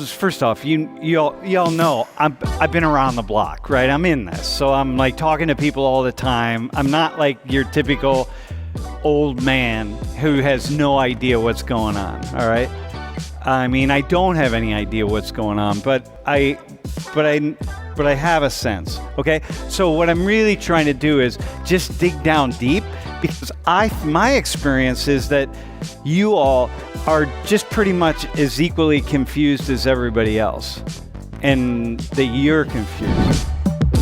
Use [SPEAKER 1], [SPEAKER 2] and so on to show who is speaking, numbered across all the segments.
[SPEAKER 1] first off, y'all know I've been around the block, right? I'm in this, so I'm like talking to people all the time. I'm not like your typical old man who has no idea what's going on. All right. I mean, I don't have any idea what's going on, but I have a sense. Okay. So what I'm really trying to do is just dig down deep, because my experience is that you all are just pretty much as equally confused as everybody else, and that you're confused.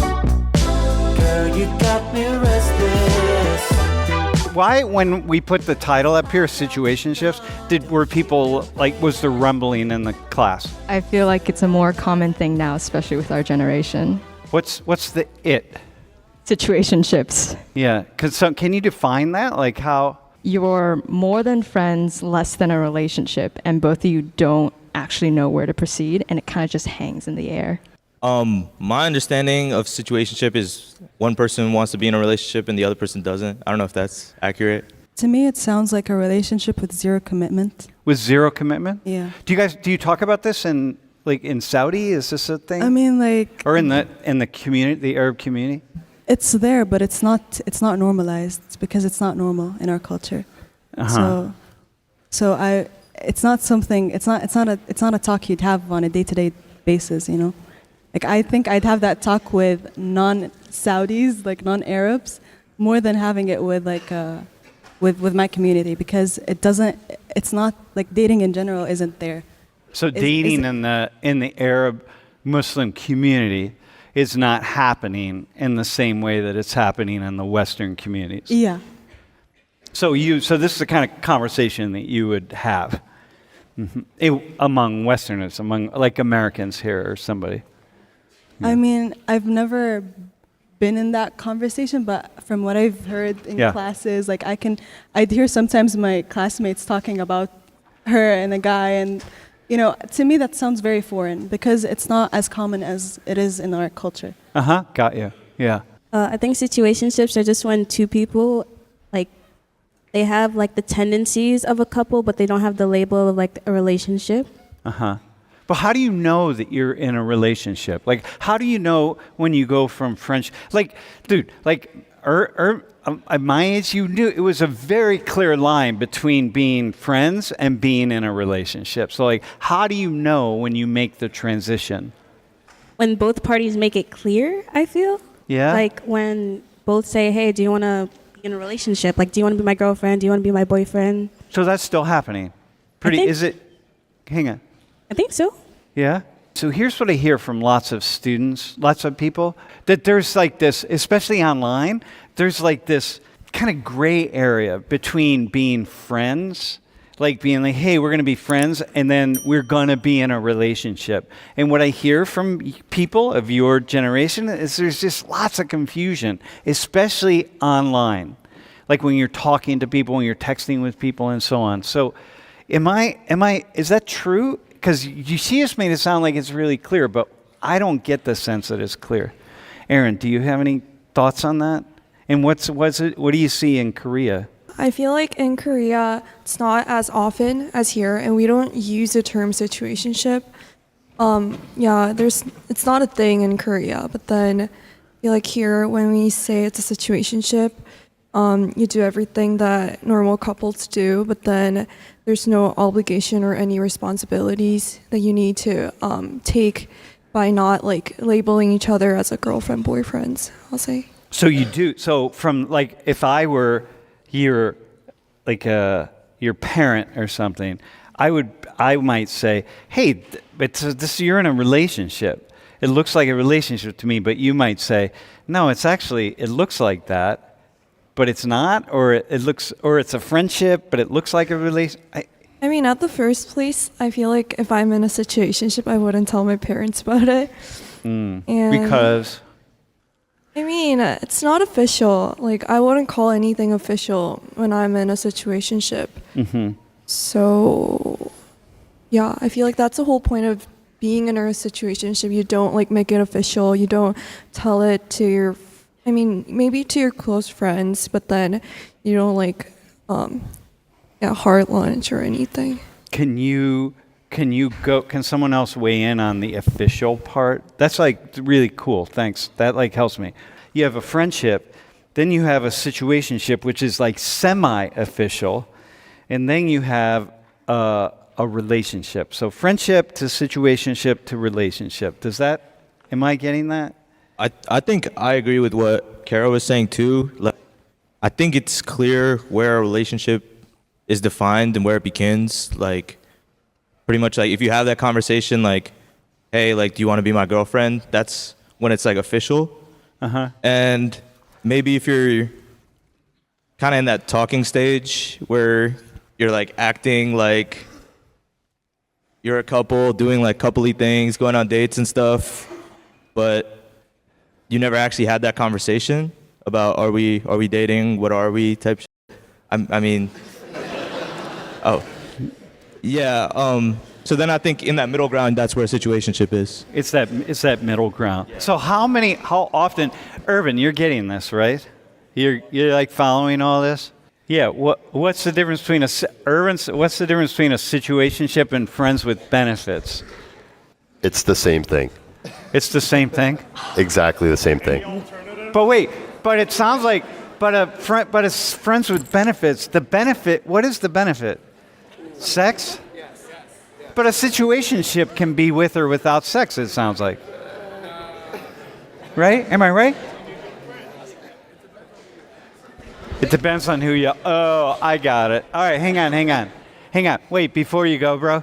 [SPEAKER 1] Girl, you got me restless. Why, when we put the title up here, Situationships, were people like, was there rumbling in the class?
[SPEAKER 2] I feel like it's a more common thing now, especially with our generation.
[SPEAKER 1] What's the it?
[SPEAKER 2] Situationships.
[SPEAKER 1] Yeah, can you define that? Like how?
[SPEAKER 2] You're more than friends, less than a relationship, and both of you don't actually know where to proceed, and it kind of just hangs in the air.
[SPEAKER 3] My understanding of situationship is one person wants to be in a relationship and the other person doesn't. I don't know if that's accurate.
[SPEAKER 4] To me, it sounds like a relationship with zero commitment.
[SPEAKER 1] With zero commitment?
[SPEAKER 4] Yeah.
[SPEAKER 1] Do you talk about this in Saudi? Is this a thing?
[SPEAKER 4] I mean, like,
[SPEAKER 1] or in the community, the Arab community?
[SPEAKER 4] It's there, but it's not normalized. It's because it's not normal in our culture.
[SPEAKER 1] Uh-huh.
[SPEAKER 4] It's not something. It's not a talk you'd have on a day-to-day basis. You know, like I think I'd have that talk with non-Saudis, like non-Arabs, more than having it with with my community, because it's not like dating in general isn't there.
[SPEAKER 1] So dating in the Arab Muslim community is not happening in the same way that it's happening in the Western communities.
[SPEAKER 4] Yeah.
[SPEAKER 1] So this is the kind of conversation that you would have among Westerners, among like Americans here or somebody.
[SPEAKER 4] Yeah. I mean, I've never been in that conversation, but from what I've heard in classes, like I'd hear sometimes my classmates talking about her and a guy, and you know, to me that sounds very foreign because it's not as common as it is in our culture.
[SPEAKER 1] Got you. Yeah.
[SPEAKER 5] I think situationships are just when two people, like, they have like the tendencies of a couple, but they don't have the label of like a relationship.
[SPEAKER 1] But how do you know that you're in a relationship? Like, how do you know when you go from French? Like, dude, like, at my age, you knew it was a very clear line between being friends and being in a relationship. So, like, how do you know when you make the transition?
[SPEAKER 5] When both parties make it clear, I feel.
[SPEAKER 1] Yeah.
[SPEAKER 5] Like when both say, "Hey, do you want to be in a relationship? Like, do you want to be my girlfriend? Do you want to be my boyfriend?"
[SPEAKER 1] So that's still happening. Hang on.
[SPEAKER 5] I think so.
[SPEAKER 1] Yeah. So here's what I hear from lots of students, lots of people, that there's like this, especially online, there's like this kind of gray area between being friends, like being like, hey, we're going to be friends, and then we're going to be in a relationship. And what I hear from people of your generation is there's just lots of confusion, especially online, like when you're talking to people, when you're texting with people and so on. So is that true? Because she just made it sound like it's really clear, but I don't get the sense that it's clear. Aaron, do you have any thoughts on that? And what do you see in Korea?
[SPEAKER 6] I feel like in Korea, it's not as often as here, and we don't use the term situationship. It's not a thing in Korea, but then I feel like here, when we say it's a situationship, you do everything that normal couples do, but then there's no obligation or any responsibilities that you need to take by not like labeling each other as a girlfriend, boyfriends, I'll say.
[SPEAKER 1] So you do. So from like, if I were your parent or something, I might say, hey, you're in a relationship. It looks like a relationship to me, but you might say, no, it looks like that. But it's not, or it's a friendship, but it looks like a relationship.
[SPEAKER 6] I mean, at the first place, I feel like if I'm in a situationship, I wouldn't tell my parents about it.
[SPEAKER 1] Because?
[SPEAKER 6] I mean, it's not official. Like, I wouldn't call anything official when I'm in a situationship. So, yeah, I feel like that's the whole point of being in a situationship. You don't, like, make it official. You don't tell it to maybe to your close friends, but then you don't like heart lunch or anything.
[SPEAKER 1] Can you Can someone else weigh in on the official part? That's like really cool. Thanks. That like helps me. You have a friendship, then you have a situationship, which is like semi-official, and then you have a relationship. So friendship to situationship to relationship. Am I getting that?
[SPEAKER 3] I think I agree with what Kara was saying too. Like, I think it's clear where a relationship is defined and where it begins. Like, pretty much like if you have that conversation, like, hey, like, do you want to be my girlfriend? That's when it's like official. And maybe if you're kind of in that talking stage where you're like acting like you're a couple, doing like coupley things, going on dates and stuff, but you never actually had that conversation about are we dating, what are we type shit. I mean, oh, yeah. So then I think in that middle ground, that's where a situationship is.
[SPEAKER 1] It's that middle ground. So how often, Irvin, you're getting this, right? You're like following all this? Yeah. What's the difference between what's the difference between a situationship and friends with benefits?
[SPEAKER 7] It's the same thing.
[SPEAKER 1] It's the same thing?
[SPEAKER 7] Exactly the same thing.
[SPEAKER 1] But wait, but it sounds like, it's friends with benefits. The benefit, what is the benefit? Sex? But a situationship can be with or without sex, it sounds like. Right? Am I right? It depends on who you... Oh, I got it. All right, hang on. Wait, before you go, bro.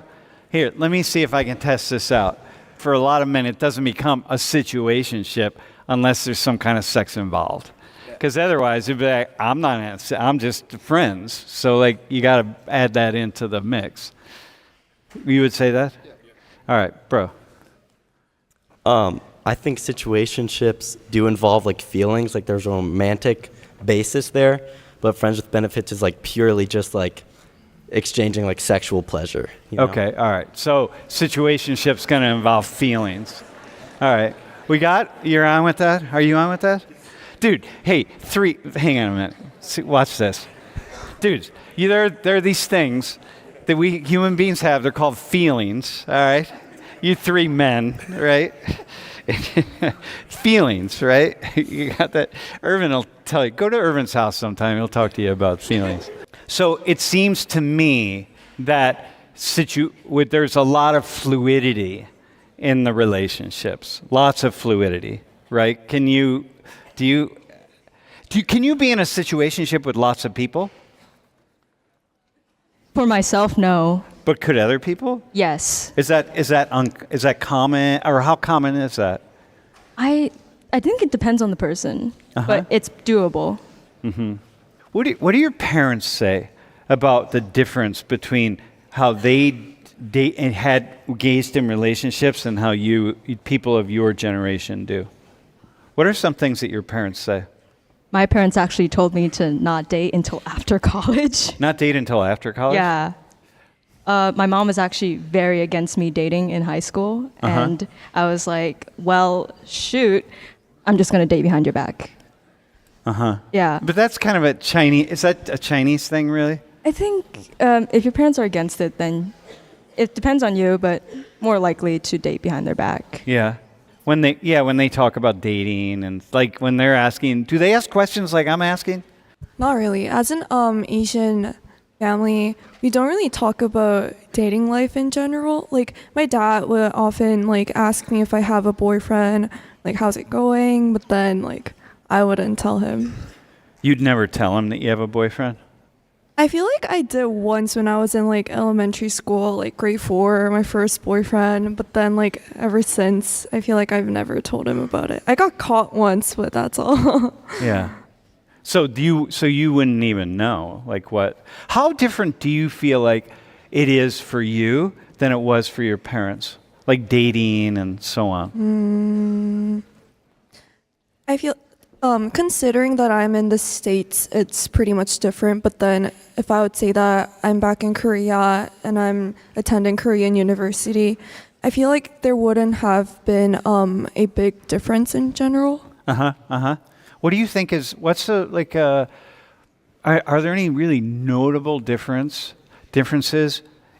[SPEAKER 1] Here, let me see if I can test this out. For a lot of men, it doesn't become a situationship unless there's some kind of sex involved. Because otherwise, it'd be like, I'm just friends. So, like, you got to add that into the mix. You would say that? Yeah. All right, bro.
[SPEAKER 8] I think situationships do involve like feelings, like there's a romantic basis there, but friends with benefits is like purely just like exchanging like sexual pleasure. You know?
[SPEAKER 1] Okay, all right. So situationship's going to involve feelings. All right. You're on with that? Are you on with that? Dude, hey, hang on a minute. Watch this. Dude, there are these things that we human beings have. They're called feelings, all right? You three men, right? Feelings, right? You got that? Irvin will tell you. Go to Irvin's house sometime. He'll talk to you about feelings. So it seems to me that there's a lot of fluidity in the relationships. Lots of fluidity, right? Can you be in a situationship with lots of people?
[SPEAKER 2] For myself, no.
[SPEAKER 1] But could other people?
[SPEAKER 2] Yes.
[SPEAKER 1] Is that common, or how common is that?
[SPEAKER 2] I think it depends on the person, but it's doable.
[SPEAKER 1] Mm-hmm. What do your parents say about the difference between how they date and had engaged in relationships and how people of your generation do? What are some things that your parents say?
[SPEAKER 2] My parents actually told me to not date until after college.
[SPEAKER 1] Not date until after college?
[SPEAKER 2] Yeah. My mom was actually very against me dating in high school. And I was like, well, shoot, I'm just going to date behind your back. Yeah.
[SPEAKER 1] But that's kind of is that a Chinese thing, really?
[SPEAKER 2] I think if your parents are against it, then it depends on you, but more likely to date behind their back.
[SPEAKER 1] Yeah. When they talk about dating and like when they're asking, do they ask questions like I'm asking?
[SPEAKER 6] Not really. As an Asian family, we don't really talk about dating life in general. Like my dad would often like ask me if I have a boyfriend, like how's it going, but then like I wouldn't tell him.
[SPEAKER 1] You'd never tell him that you have a boyfriend?
[SPEAKER 6] I feel like I did once when I was in like elementary school, like grade 4, my first boyfriend, but then like ever since, I feel like I've never told him about it. I got caught once, but that's all.
[SPEAKER 1] Yeah. So you wouldn't even know how different do you feel like it is for you than it was for your parents? Like dating and so on.
[SPEAKER 6] I feel considering that I'm in the States, it's pretty much different. But then if I would say that I'm back in Korea and I'm attending Korean university, I feel like there wouldn't have been a big difference in general.
[SPEAKER 1] What do you think are there any really notable differences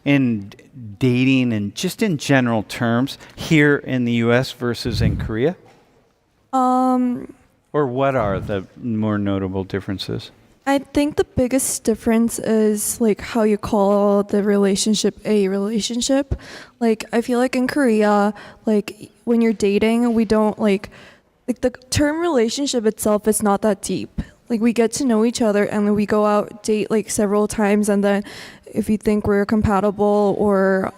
[SPEAKER 1] in dating and just in general terms here in the U.S. versus in Korea? Or what are the more notable differences?
[SPEAKER 6] I think the biggest difference is like how you call the relationship a relationship. Like I feel like in Korea, like when you're dating, we don't like the term relationship itself is not that deep. Like we get to know each other and then we go out date like several times, and then if you think we're compatible or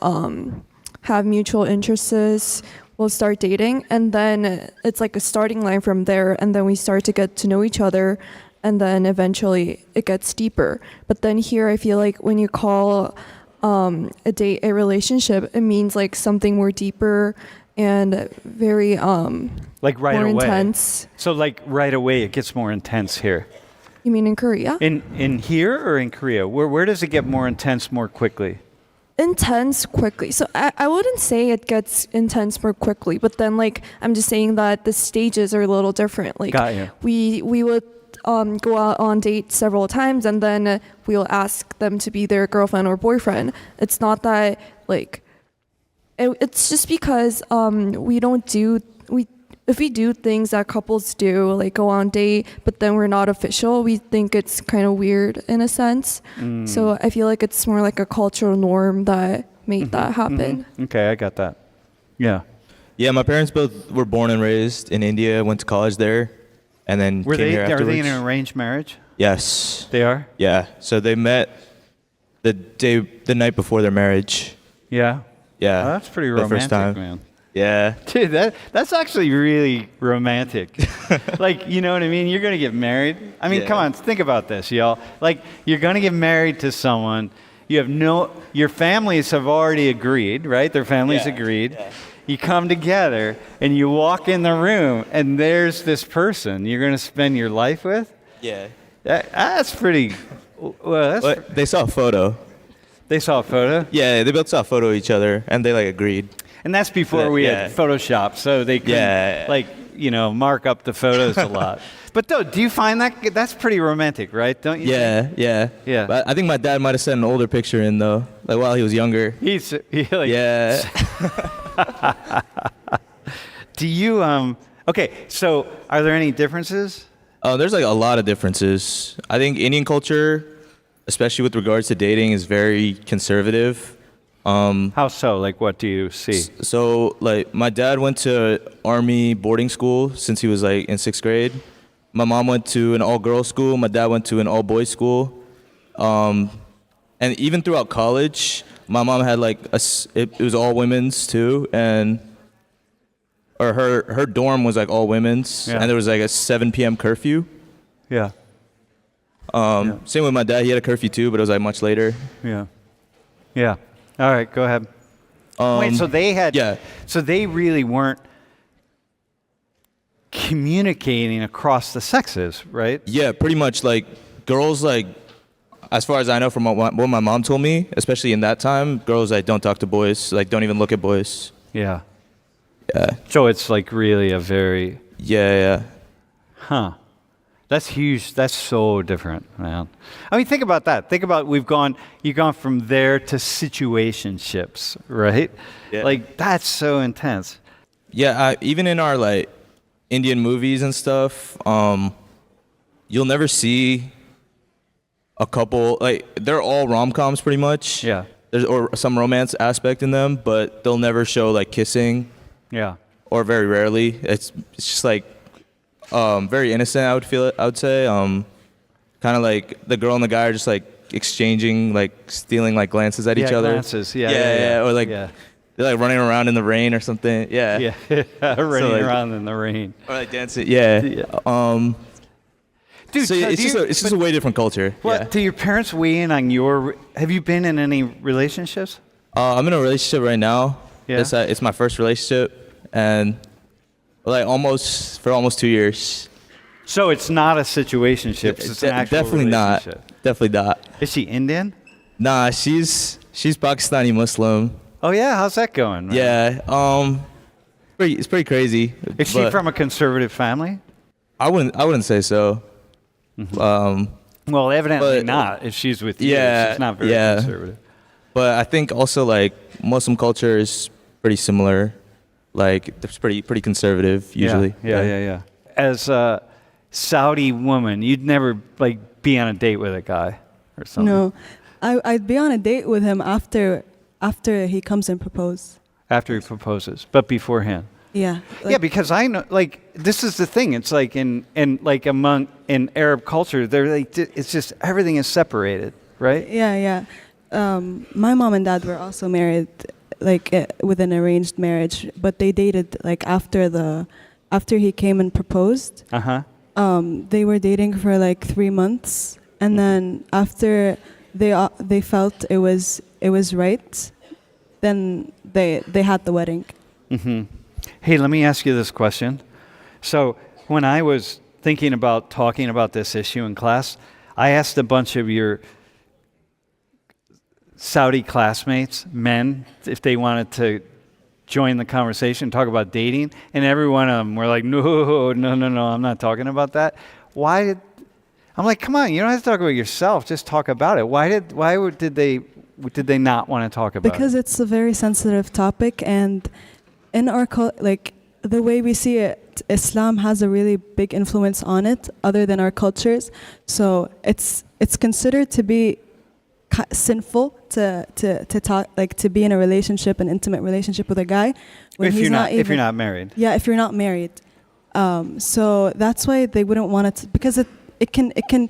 [SPEAKER 6] have mutual interests, we'll start dating, and then it's like a starting line from there, and then we start to get to know each other, and then eventually it gets deeper. But then here I feel like when you call a date a relationship, it means like something more deeper and very
[SPEAKER 1] Like right
[SPEAKER 6] more
[SPEAKER 1] away.
[SPEAKER 6] intense.
[SPEAKER 1] So like right away it gets more intense here.
[SPEAKER 6] You mean in Korea?
[SPEAKER 1] In here or in Korea? Where does it get more intense more quickly?
[SPEAKER 6] Intense quickly. So I wouldn't say it gets intense more quickly, but then like I'm just saying that the stages are a little different. Like
[SPEAKER 1] Got you.
[SPEAKER 6] we would go out on dates several times, and then we'll ask them to be their girlfriend or boyfriend. It's not that like it's just because we don't do if we do things that couples do, like go on date, but then we're not official, we think it's kind of weird in a sense. So I feel like it's more like a cultural norm that made that happen.
[SPEAKER 1] Okay, I got that. Yeah.
[SPEAKER 3] Yeah, my parents both were born and raised in India, went to college there, and then
[SPEAKER 1] Are
[SPEAKER 3] came here
[SPEAKER 1] they
[SPEAKER 3] afterwards.
[SPEAKER 1] in an arranged marriage?
[SPEAKER 3] Yes.
[SPEAKER 1] They are?
[SPEAKER 3] Yeah. So they met the night before their marriage.
[SPEAKER 1] Yeah.
[SPEAKER 3] Yeah.
[SPEAKER 1] Oh, that's pretty
[SPEAKER 3] For the
[SPEAKER 1] romantic,
[SPEAKER 3] first time.
[SPEAKER 1] man.
[SPEAKER 3] Yeah.
[SPEAKER 1] Dude, that's actually really romantic. Like, you know what I mean? You're going to get married. I mean,
[SPEAKER 3] Yeah.
[SPEAKER 1] come on, think about this, y'all. Like, you're going to get married to someone. Your families have already agreed, right? Their families
[SPEAKER 3] Yeah.
[SPEAKER 1] agreed.
[SPEAKER 3] Yeah.
[SPEAKER 1] You come together and you walk in the room and there's this person you're going to spend your life with.
[SPEAKER 3] Yeah.
[SPEAKER 1] That's pretty, well,
[SPEAKER 3] But they saw a photo.
[SPEAKER 1] they saw a photo.
[SPEAKER 3] Yeah, they both saw a photo of each other, and they like agreed.
[SPEAKER 1] And that's before we had Photoshop, so they couldn't, mark up the photos a lot. But though, do you find that's pretty romantic, right? Don't you?
[SPEAKER 3] Yeah,
[SPEAKER 1] think?
[SPEAKER 3] yeah,
[SPEAKER 1] Yeah.
[SPEAKER 3] But I think my dad might have sent an older picture in though, like while he was younger. Yeah.
[SPEAKER 1] Do you Okay, so are there any differences?
[SPEAKER 3] Oh, there's like a lot of differences. I think Indian culture, especially with regards to dating, is very conservative.
[SPEAKER 1] How so? Like, what do you see?
[SPEAKER 3] So, like, my dad went to Army boarding school since he was like in 6th grade. My mom went to an all-girls school. My dad went to an all-boys school. And even throughout college, my mom had like it was all women's too, or her dorm was like all women's, and there was like a 7 p.m. curfew.
[SPEAKER 1] Yeah.
[SPEAKER 3] Same with my dad. He had a curfew too, but it was like much later.
[SPEAKER 1] Yeah. Yeah. All right, go ahead. Wait, so they had, so they really weren't communicating across the sexes, right?
[SPEAKER 3] Yeah, pretty much. Like girls, like as far as I know from what my mom told me, especially in that time, girls like don't talk to boys, like don't even look at boys.
[SPEAKER 1] Yeah.
[SPEAKER 3] Yeah.
[SPEAKER 1] So it's like really a very
[SPEAKER 3] yeah.
[SPEAKER 1] That's huge. That's so different, man. I mean, think about that. Think about you've gone from there to situationships, right?
[SPEAKER 3] Yeah.
[SPEAKER 1] Like that's so intense.
[SPEAKER 3] Yeah, even in our like Indian movies and stuff, you'll never see a couple like they're all rom-coms pretty much.
[SPEAKER 1] Yeah.
[SPEAKER 3] There's or some romance aspect in them, but they'll never show like kissing.
[SPEAKER 1] Yeah.
[SPEAKER 3] Or very rarely. It's just like very innocent. I would say. Kind of like the girl and the guy are just like exchanging, like stealing like glances at each other.
[SPEAKER 1] Glances.
[SPEAKER 3] Yeah. Or like they're like running around in the rain or something. Yeah.
[SPEAKER 1] Yeah. Running around in the rain.
[SPEAKER 3] Or like dancing. Yeah.
[SPEAKER 1] Dude,
[SPEAKER 3] so it's just a way different culture.
[SPEAKER 1] What
[SPEAKER 3] Yeah.
[SPEAKER 1] do your parents weigh in on your? Have you been in any relationships?
[SPEAKER 3] I'm in a relationship right now.
[SPEAKER 1] Yeah.
[SPEAKER 3] It's my first relationship, and like almost 2 years.
[SPEAKER 1] So it's not a situationship. It's an actual
[SPEAKER 3] Definitely not.
[SPEAKER 1] relationship.
[SPEAKER 3] Definitely not.
[SPEAKER 1] Is she Indian?
[SPEAKER 3] Nah, she's Pakistani Muslim.
[SPEAKER 1] Oh yeah, how's that going? Man?
[SPEAKER 3] Yeah. It's pretty crazy.
[SPEAKER 1] Is she
[SPEAKER 3] but
[SPEAKER 1] from a conservative family?
[SPEAKER 3] I wouldn't say so.
[SPEAKER 1] Well, evidently
[SPEAKER 3] but-
[SPEAKER 1] not. If she's with you,
[SPEAKER 3] Yeah,
[SPEAKER 1] she's not very
[SPEAKER 3] yeah.
[SPEAKER 1] conservative.
[SPEAKER 3] But I think also like Muslim culture is pretty similar. Like it's pretty conservative usually.
[SPEAKER 1] Yeah. As a Saudi woman, you'd never like be on a date with a guy or something.
[SPEAKER 4] No, I'd be on a date with him after he comes and propose.
[SPEAKER 1] After he proposes, but beforehand.
[SPEAKER 4] Yeah.
[SPEAKER 1] Yeah, because I know, like, this is the thing. It's like in Arab culture, they're like, it's just everything is separated, right?
[SPEAKER 4] Yeah. My mom and dad were also married, like with an arranged marriage, but they dated like after he came and proposed. They were dating for like 3 months, and then after they felt it was right, then they had the wedding.
[SPEAKER 1] Mm-hmm. Hey, let me ask you this question. So when I was thinking about talking about this issue in class, I asked a bunch of your Saudi classmates, men, if they wanted to join the conversation, talk about dating, and every one of them were like, no, I'm not talking about that. I'm like, come on, you don't have to talk about yourself, just talk about it. Why did they not want to talk about it?
[SPEAKER 4] Because it's a very sensitive topic, and in our like the way we see it, Islam has a really big influence on it, other than our cultures. So it's considered to be sinful to talk, like to be in a relationship, an intimate relationship with a guy when
[SPEAKER 1] if you're not married.
[SPEAKER 4] Yeah, if you're not married. So that's why they wouldn't want it because it can.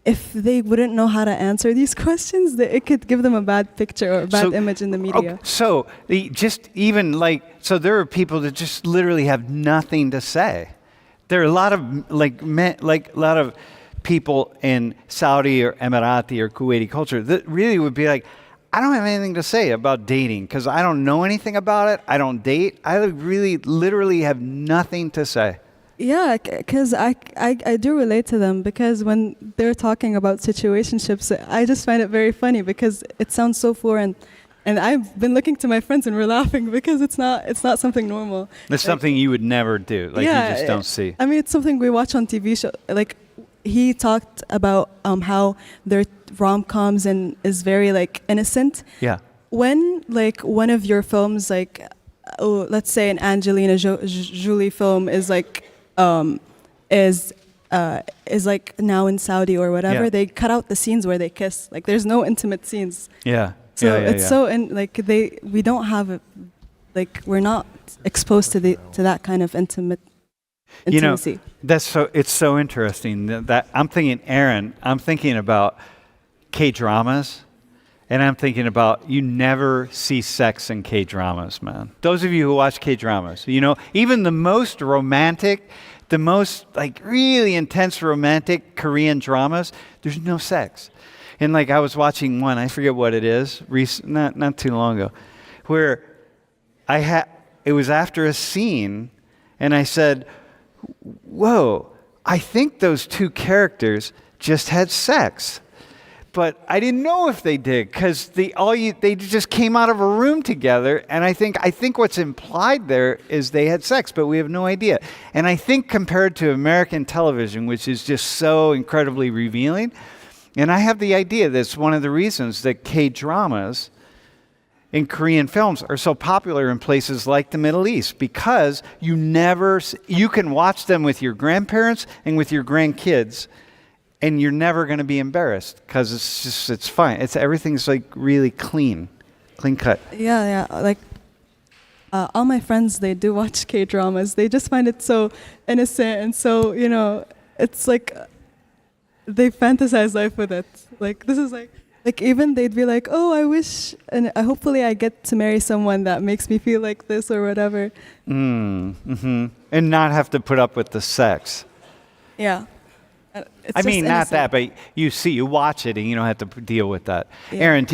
[SPEAKER 4] If they wouldn't know how to answer these questions, it could give them a bad picture or a bad image in the media.
[SPEAKER 1] So there are people that just literally have nothing to say. There are a lot of a lot of people in Saudi or Emirati or Kuwaiti culture that really would be like, I don't have anything to say about dating because I don't know anything about it. I don't date. I really literally have nothing to say.
[SPEAKER 4] Yeah, because I do relate to them, because when they're talking about situationships, I just find it very funny because it sounds so foreign, and I've been looking to my friends and we're laughing because it's not something normal.
[SPEAKER 1] It's something you would never do. Like, you just don't see.
[SPEAKER 4] I mean, it's something we watch on TV show. Like, he talked about how their rom-coms and is very like innocent.
[SPEAKER 1] Yeah.
[SPEAKER 4] When like one of your films, like let's say an Angelina Jolie film is like. Is like now in Saudi or whatever, they cut out the scenes where they kiss. Like there's no intimate scenes.
[SPEAKER 1] Yeah.
[SPEAKER 4] So it's so we don't have it, like we're not exposed to that kind of intimacy.
[SPEAKER 1] You know, it's so interesting that I'm thinking, Aaron, I'm thinking about K-dramas. And I'm thinking about, you never see sex in K-dramas, man. Those of you who watch K-dramas, even the most romantic, the most like really intense romantic Korean dramas, there's no sex. And like I was watching one, I forget what it is, not too long ago, where it was after a scene, and I said, whoa, I think those two characters just had sex. But I didn't know if they did because they just came out of a room together, and I think what's implied there is they had sex, but we have no idea. And I think compared to American television, which is just so incredibly revealing, and I have the idea that's one of the reasons that K-dramas in Korean films are so popular in places like the Middle East, because you can watch them with your grandparents and with your grandkids. And you're never going to be embarrassed because it's fine. Everything's like really clean cut.
[SPEAKER 4] Yeah. Like all my friends, they do watch K-dramas. They just find it so innocent and so, it's like they fantasize life with it. Like this is like even they'd be like, oh, I wish, and hopefully I get to marry someone that makes me feel like this or whatever.
[SPEAKER 1] Mm-hmm. And not have to put up with the sex.
[SPEAKER 4] Yeah.
[SPEAKER 1] I mean, not that, but you watch it and you don't have to deal with that.
[SPEAKER 4] Yeah.
[SPEAKER 1] Aaron,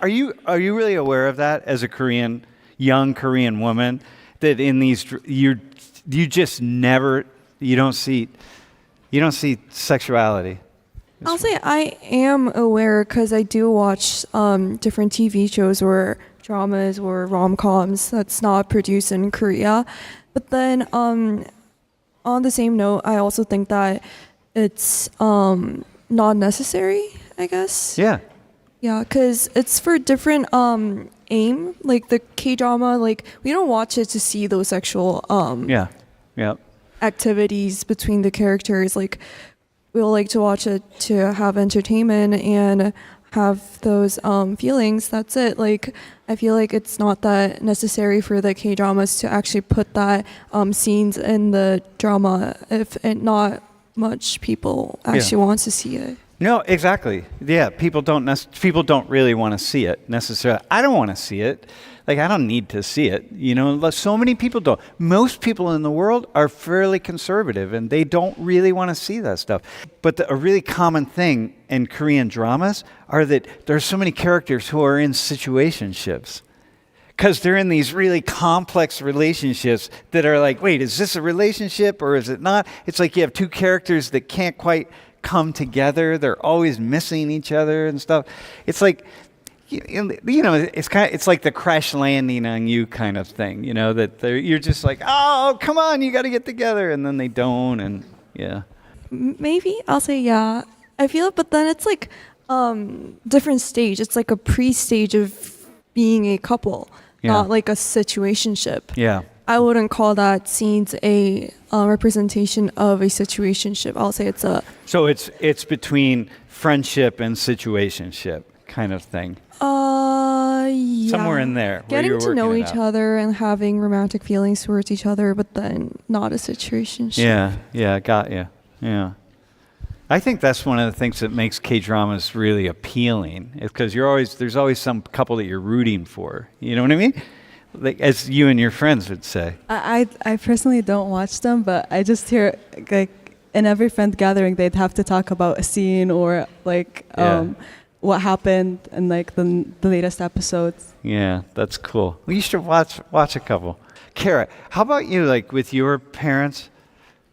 [SPEAKER 1] are you really aware of that as a young Korean woman, that in these you just never you don't see sexuality?
[SPEAKER 6] I'll say I am aware because I do watch different TV shows or dramas or rom-coms that's not produced in Korea. But then on the same note, I also think that it's not necessary, I guess.
[SPEAKER 1] Yeah.
[SPEAKER 6] Yeah, because it's for different aim. Like the K-drama, like we don't watch it to see those sexual
[SPEAKER 1] Yeah. Yeah.
[SPEAKER 6] activities between the characters. Like we'll like to watch it to have entertainment and have those feelings. That's it. Like I feel like it's not that necessary for the K-dramas to actually put that scenes in the drama if not much people actually want to see it.
[SPEAKER 1] No, exactly. Yeah, people don't really want to see it necessarily. I don't want to see it. Like I don't need to see it. You know, so many people don't. Most people in the world are fairly conservative and they don't really want to see that stuff. But a really common thing in Korean dramas are that there's so many characters who are in situationships. Because they're in these really complex relationships that are like, wait, is this a relationship or is it not? It's like you have two characters that can't quite come together. They're always missing each other and stuff. It's like, you know, it's like the crash landing on you kind of thing. You know, that you're just like, oh, come on, you got to get together, and then they don't, and yeah.
[SPEAKER 6] Maybe I'll say yeah. I feel it, but then it's like different stage. It's like a pre-stage of being a couple, not like a situationship.
[SPEAKER 1] Yeah.
[SPEAKER 6] I wouldn't call that scenes a representation of a situationship. I'll say it's a.
[SPEAKER 1] So it's between friendship and situationship kind of thing.
[SPEAKER 6] Yeah.
[SPEAKER 1] Somewhere in there. where
[SPEAKER 6] Getting
[SPEAKER 1] you're
[SPEAKER 6] to know
[SPEAKER 1] working it
[SPEAKER 6] each
[SPEAKER 1] out.
[SPEAKER 6] other and having romantic feelings towards each other, but then not a situationship.
[SPEAKER 1] Yeah, got you. Yeah. I think that's one of the things that makes K-dramas really appealing, is because there's always some couple that you're rooting for. You know what I mean? Like, as you and your friends would say.
[SPEAKER 4] I personally don't watch them, but I just hear like in every friend gathering they'd have to talk about a scene or like what happened in like the latest episodes.
[SPEAKER 1] Yeah, that's cool. Well, you should watch a couple. Kara, how about you, like with your parents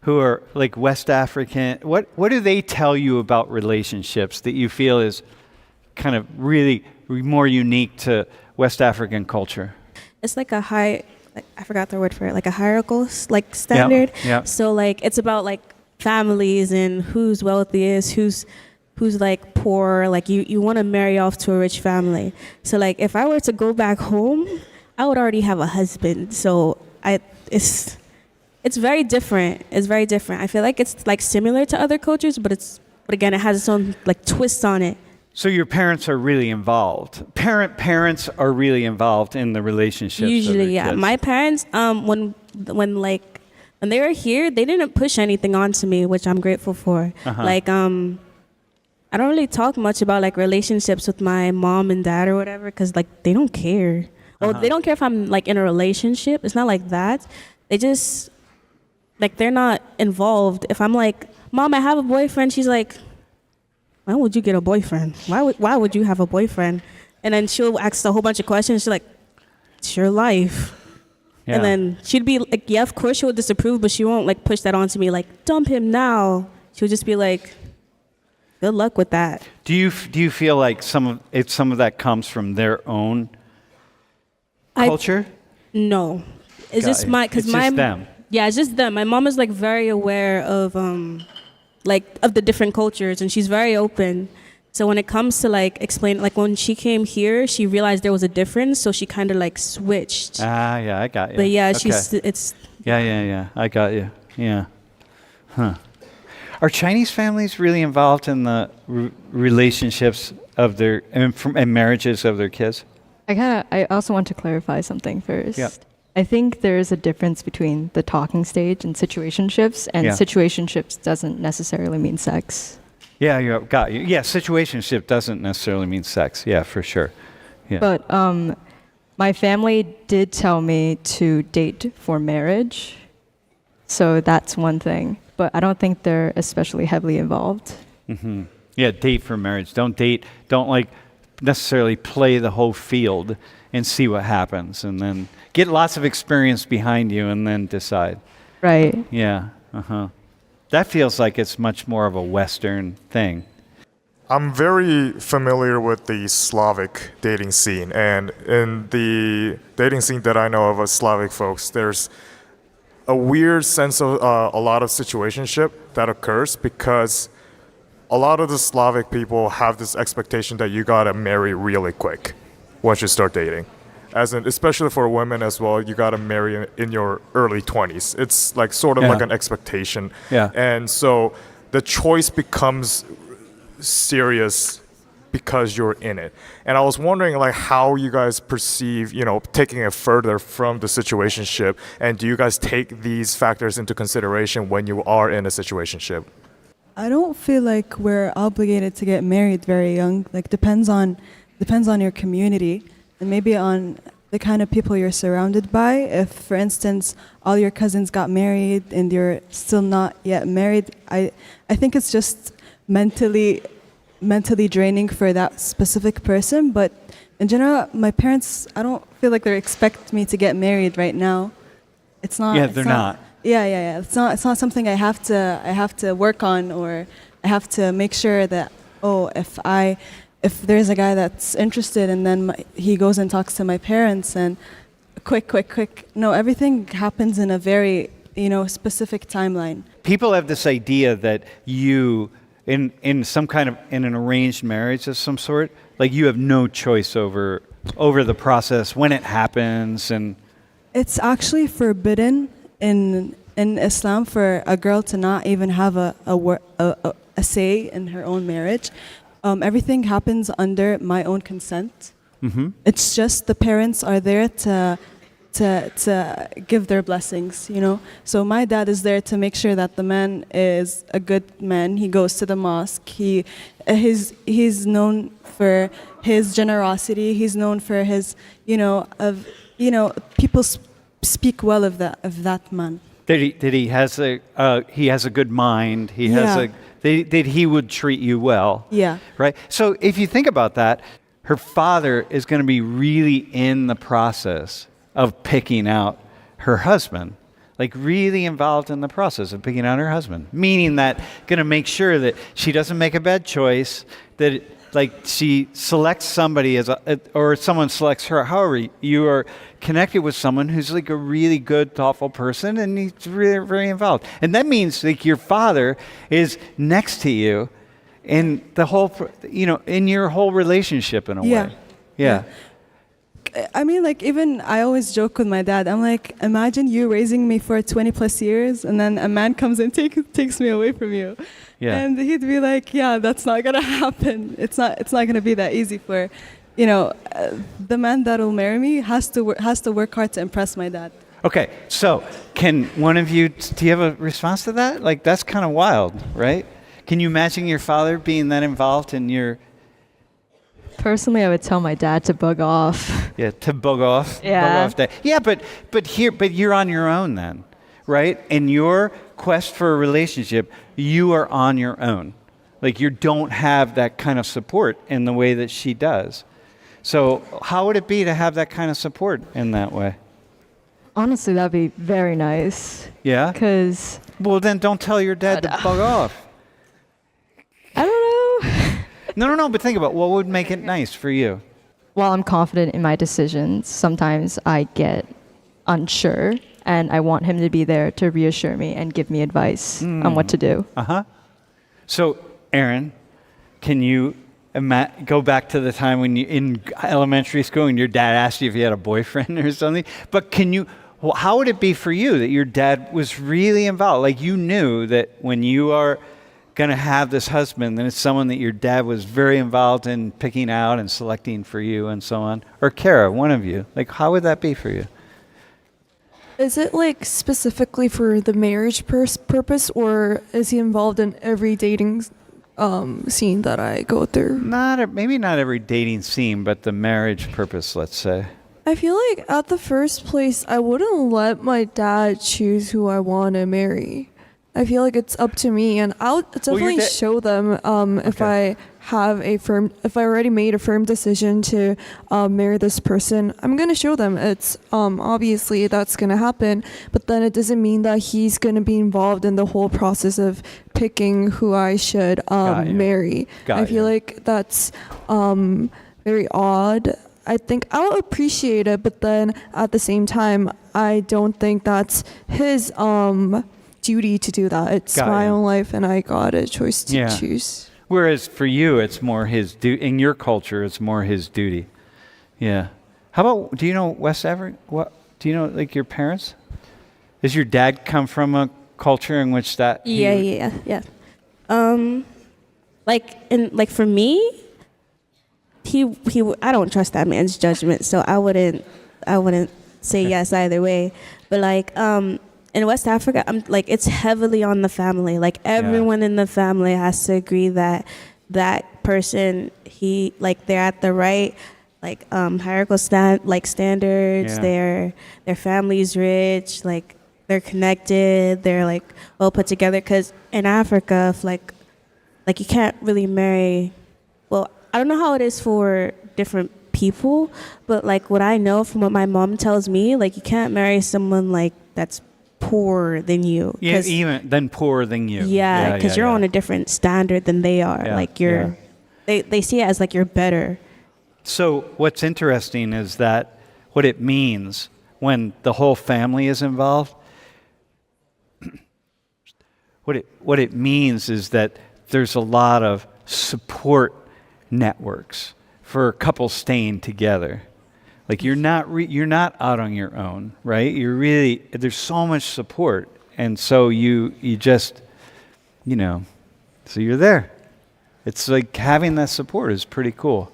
[SPEAKER 1] who are like West African? What do they tell you about relationships that you feel is kind of really more unique to West African culture?
[SPEAKER 5] It's like I forgot the word for it, like a hierarchical like standard.
[SPEAKER 1] Yeah.
[SPEAKER 5] So like it's about like families and who's wealthiest, who's like poor. Like you want to marry off to a rich family. So like if I were to go back home, I would already have a husband. So it's very different. It's very different. I feel like it's like similar to other cultures, but again it has its own like twist on it.
[SPEAKER 1] So your parents are really involved. Parents are really involved in the relationships.
[SPEAKER 5] Usually,
[SPEAKER 1] of
[SPEAKER 5] yeah.
[SPEAKER 1] their kids.
[SPEAKER 5] My parents, when they were here, they didn't push anything onto me, which I'm grateful for. Like, I don't really talk much about like relationships with my mom and dad or whatever, because like they don't care. Well, they don't care if I'm like in a relationship. It's not like that. They just like they're not involved. If I'm like, Mom, I have a boyfriend, she's like, why would you get a boyfriend? Why would you have a boyfriend? And then she'll ask a whole bunch of questions. She's like, it's your life.
[SPEAKER 1] Yeah.
[SPEAKER 5] And then she'd be like, yeah, of course she will disapprove, but she won't like push that onto me like, dump him now. She'll just be like, good luck with that.
[SPEAKER 1] Do you feel like some of that comes from their own culture?
[SPEAKER 5] No. It's
[SPEAKER 1] Got
[SPEAKER 5] just
[SPEAKER 1] you.
[SPEAKER 5] because
[SPEAKER 1] It's just them.
[SPEAKER 5] Yeah, it's just them. My mom is like very aware of like of the different cultures, and she's very open. So when it comes to like explain, like when she came here, she realized there was a difference, so she kind of like switched.
[SPEAKER 1] Yeah, I got you.
[SPEAKER 5] But yeah,
[SPEAKER 1] Okay.
[SPEAKER 5] it's
[SPEAKER 1] Yeah. I got you. Yeah. Huh. Are Chinese families really involved in the relationships of their and marriages of their kids?
[SPEAKER 2] I also want to clarify something first.
[SPEAKER 1] Yep.
[SPEAKER 2] I think there is a difference between the talking stage and situationships, and
[SPEAKER 1] Yeah.
[SPEAKER 2] situationships doesn't necessarily mean sex.
[SPEAKER 1] Yeah, got you. Yeah, situationship doesn't necessarily mean sex. Yeah, for sure. Yeah.
[SPEAKER 2] But my family did tell me to date for marriage, so that's one thing. But I don't think they're especially heavily involved.
[SPEAKER 1] Mm-hmm. Yeah, date for marriage. Don't like necessarily play the whole field and see what happens, and then get lots of experience behind you and then decide.
[SPEAKER 2] Right.
[SPEAKER 1] Yeah. That feels like it's much more of a Western thing.
[SPEAKER 9] I'm very familiar with the Slavic dating scene, and in the dating scene that I know of Slavic folks, there's a weird sense of a lot of situationship that occurs because a lot of the Slavic people have this expectation that you gotta marry really quick once you start dating. As in, especially for women as well, you gotta marry in your early 20s. It's like sort of
[SPEAKER 1] Yeah.
[SPEAKER 9] like an expectation.
[SPEAKER 1] Yeah.
[SPEAKER 9] And so the choice becomes serious because you're in it. And I was wondering like how you guys perceive, taking it further from the situationship, and do you guys take these factors into consideration when you are in a situationship?
[SPEAKER 4] I don't feel like we're obligated to get married very young. Like depends on your community and maybe on the kind of people you're surrounded by. If, for instance, all your cousins got married and you're still not yet married, I think it's just mentally draining for that specific person. But in general, my parents, I don't feel like they expect me to get married right now. It's not.
[SPEAKER 1] Yeah, they're not.
[SPEAKER 4] Yeah. It's not something I have to work on, or I have to make sure that if there's a guy that's interested and then he goes and talks to my parents and quick. No, everything happens in a very specific timeline.
[SPEAKER 1] People have this idea that you, in an arranged marriage of some sort, like you have no choice over the process when it happens, and
[SPEAKER 4] It's actually forbidden in Islam for a girl to not even have a say in her own marriage. Everything happens under my own consent.
[SPEAKER 1] Mm-hmm.
[SPEAKER 4] It's just the parents are there to give their blessings, So my dad is there to make sure that the man is a good man. He goes to the mosque. He's known for his generosity. He's known for his, people speak well of that man.
[SPEAKER 1] that he has a good mind. He has that he would treat you well.
[SPEAKER 4] Yeah.
[SPEAKER 1] Right. So if you think about that, her father is going to be really in the process of picking out her husband, like really involved in the process of picking out her husband, meaning that going to make sure that she doesn't make a bad choice, that like she selects somebody or someone selects her. However, you are connected with someone who's like a really good, thoughtful person, and he's really very involved. And that means like your father is next to you in the whole, in your whole relationship in a way. Yeah.
[SPEAKER 4] I mean, like, even I always joke with my dad. I'm like, imagine you raising me for 20 plus years, and then a man comes and takes me away from you.
[SPEAKER 1] Yeah.
[SPEAKER 4] And he'd be like, yeah, that's not gonna happen. It's not gonna be that easy for, the man that'll marry me has to work hard to impress my dad.
[SPEAKER 1] Okay, so can one of you, do you have a response to that? Like, that's kind of wild, right? Can you imagine your father being that involved in your...
[SPEAKER 2] Personally, I would tell my dad to bug off.
[SPEAKER 1] Yeah, to bug off.
[SPEAKER 2] Yeah.
[SPEAKER 1] Bug off day. Yeah, but you're on your own then, right? In your quest for a relationship, you are on your own. Like, you don't have that kind of support in the way that she does. So how would it be to have that kind of support in that way?
[SPEAKER 2] Honestly, that'd be very nice.
[SPEAKER 1] Yeah?
[SPEAKER 2] Because...
[SPEAKER 1] Well, then don't tell your dad to bug off.
[SPEAKER 2] I don't know.
[SPEAKER 1] No, but think about what would make it nice for you.
[SPEAKER 2] While I'm confident in my decisions, sometimes I get unsure, and I want him to be there to reassure me and give me advice on what to do.
[SPEAKER 1] Uh-huh. So, Aaron, can you go back to the time when you in elementary school and your dad asked you if you had a boyfriend or something? But how would it be for you that your dad was really involved? Like, you knew that when you are going to have this husband, then it's someone that your dad was very involved in picking out and selecting for you and so on. Or Kara, one of you. Like, how would that be for you?
[SPEAKER 6] Is it like specifically for the marriage purpose, or is he involved in every dating scene that I go through?
[SPEAKER 1] Maybe not every dating scene, but the marriage purpose, let's say.
[SPEAKER 6] I feel like at the first place, I wouldn't let my dad choose who I want to marry. I feel like it's up to me, and I'll definitely show them if I already made a firm decision to marry this person. I'm gonna show them. It's obviously that's gonna happen, but then it doesn't mean that he's gonna be involved in the whole process of picking who I should marry. I feel like that's very odd. I think I'll appreciate it, but then at the same time, I don't think that's his duty to do that. It's my own life, and I got a choice to choose.
[SPEAKER 1] Whereas for you, it's more his in your culture, it's more his duty. Yeah. How about, do you know West Africa? What, do you know, like, your parents? Does your dad come from a culture in which that?
[SPEAKER 5] Yeah. Like for me, I don't trust that man's judgment, so I wouldn't say yes either way. But like in West Africa, it's heavily on the family. Like everyone in the family has to agree that that person, they're at the right hierarchical standards.
[SPEAKER 1] Yeah.
[SPEAKER 5] Their family's rich, like they're connected, they're like well put together. Because in Africa, if, you can't really marry. Well, I don't know how it is for different people, but like what I know from what my mom tells me, like you can't marry someone like that's poorer than you.
[SPEAKER 1] Yeah, even then poorer than you.
[SPEAKER 5] Yeah, because you're on a different standard than they are.
[SPEAKER 1] Yeah,
[SPEAKER 5] like they see it as like you're better.
[SPEAKER 1] So what's interesting is that what it means when the whole family is involved, what it means is that there's a lot of support networks for couples staying together. Like you're not out on your own, right? There's so much support, and so you just, so you're there. It's like having that support is pretty cool.